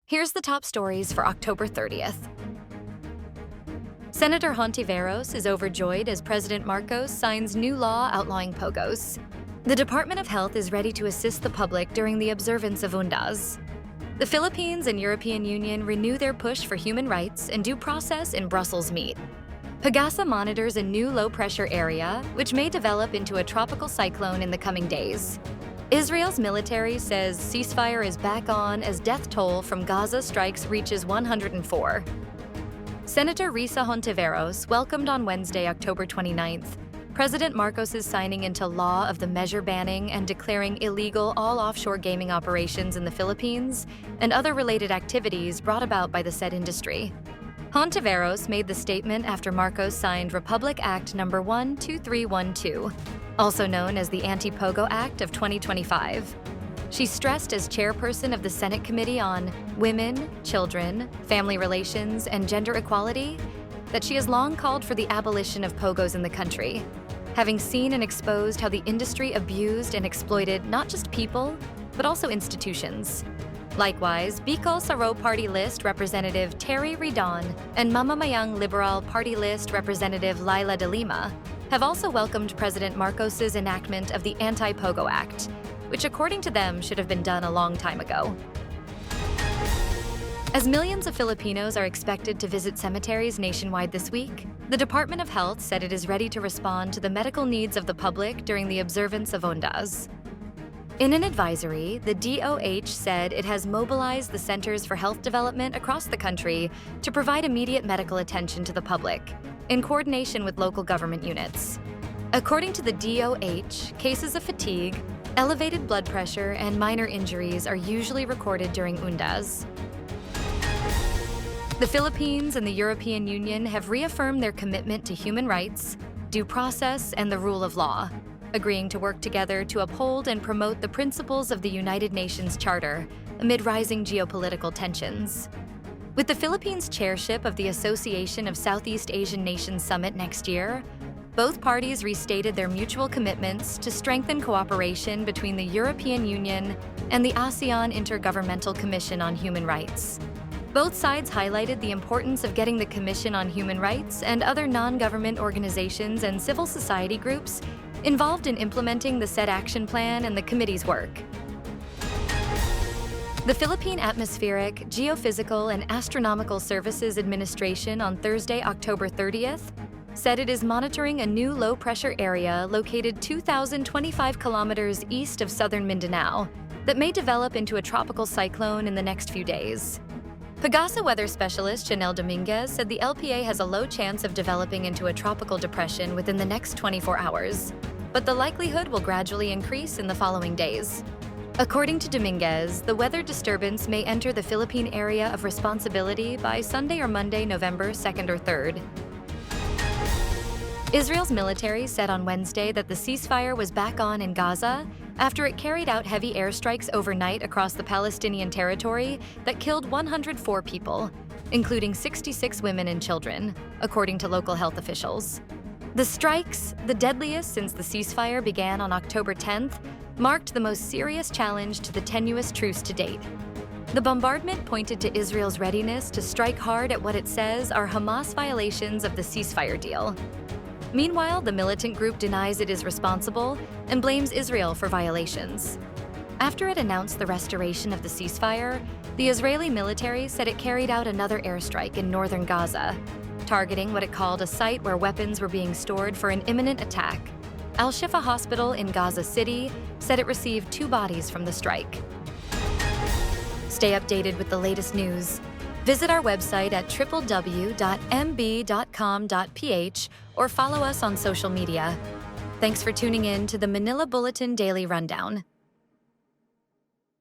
Here's the top stories for October 30th. Senator Hontiveros is overjoyed as President Marcos signs new law outlawing POGOs. The Department of Health is ready to assist the public during the observance of Undas. The Philippines and European Union renew their push for human rights and due process in Brussels meet. PAGASA monitors a new low-pressure area, which may develop into a tropical cyclone in the coming days. Israel's military says ceasefire is back on as death toll from Gaza strikes reaches 104. Senator Hontiveros welcomed on Wednesday, October 29th, President Marcos's signing into law of the measure banning and declaring illegal all offshore gaming operations in the Philippines and other related activities brought about by the said industry. Hontiveros made the statement after Marcos signed Republic Act No. 12312, also known as the Anti-POGO Act of 2025. She stressed as chairperson of the Senate Committee on Women, Children, Family Relations, and Gender Equality that she has long called for the abolition of POGOs in the country, having seen and exposed how the industry abused and exploited not just people, but also institutions. Likewise, Bicol Saro Party List Representative Terry Redon and Mamamayang Liberal Party List Representative Laila de Lima have also welcomed President Marcos's enactment of the Anti-POGO Act, which according to them should have been done a long time ago. As millions of Filipinos are expected to visit cemeteries nationwide this week, the Department of Health said it is ready to respond to the medical needs of the public during the observance of Undas. In an advisory, the DOH said it has mobilized the Centers for Health Development across the country to provide immediate medical attention to the public, in coordination with local government units. According to the DOH, cases of fatigue, elevated blood pressure, and minor injuries are usually recorded during Undas. The Philippines and the European Union have reaffirmed their commitment to human rights, due process, and the rule of law, agreeing to work together to uphold and promote the principles of the United Nations Charter amid rising geopolitical tensions. With the Philippines' chairship of the Association of Southeast Asian Nations Summit next year, both parties restated their mutual commitments to strengthen cooperation between the European Union and the ASEAN Intergovernmental Commission on Human Rights. Both sides highlighted the importance of getting the Commission on Human Rights and other non-government organizations and civil society groups involved in implementing the said action plan and the committee's work. The Philippine Atmospheric, Geophysical, and Astronomical Services Administration on Thursday, October 30th, said it is monitoring a new low-pressure area located 2,025 kilometers east of southern Mindanao that may develop into a tropical cyclone in the next few days. PAGASA weather specialist Janelle Dominguez said the LPA has a low chance of developing into a tropical depression within the next 24 hours, but the likelihood will gradually increase in the following days. According to Dominguez, the weather disturbance may enter the Philippine area of responsibility by Sunday or Monday, November 2nd or 3rd. Israel's military said on Wednesday that the ceasefire was back on in Gaza after it carried out heavy airstrikes overnight across the Palestinian territory that killed 104 people, including 66 women and children, according to local health officials. The strikes, the deadliest since the ceasefire began on October 10th, marked the most serious challenge to the tenuous truce to date. The bombardment pointed to Israel's readiness to strike hard at what it says are Hamas violations of the ceasefire deal. Meanwhile, the militant group denies it is responsible and blames Israel for violations. After it announced the restoration of the ceasefire, the Israeli military said it carried out another airstrike in northern Gaza, targeting what it called a site where weapons were being stored for an imminent attack. Al-Shifa Hospital in Gaza City said it received 2 bodies from the strike. Stay updated with the latest news. Visit our website at www.mb.com.ph or follow us on social media. Thanks for tuning in to the Manila Bulletin Daily Rundown.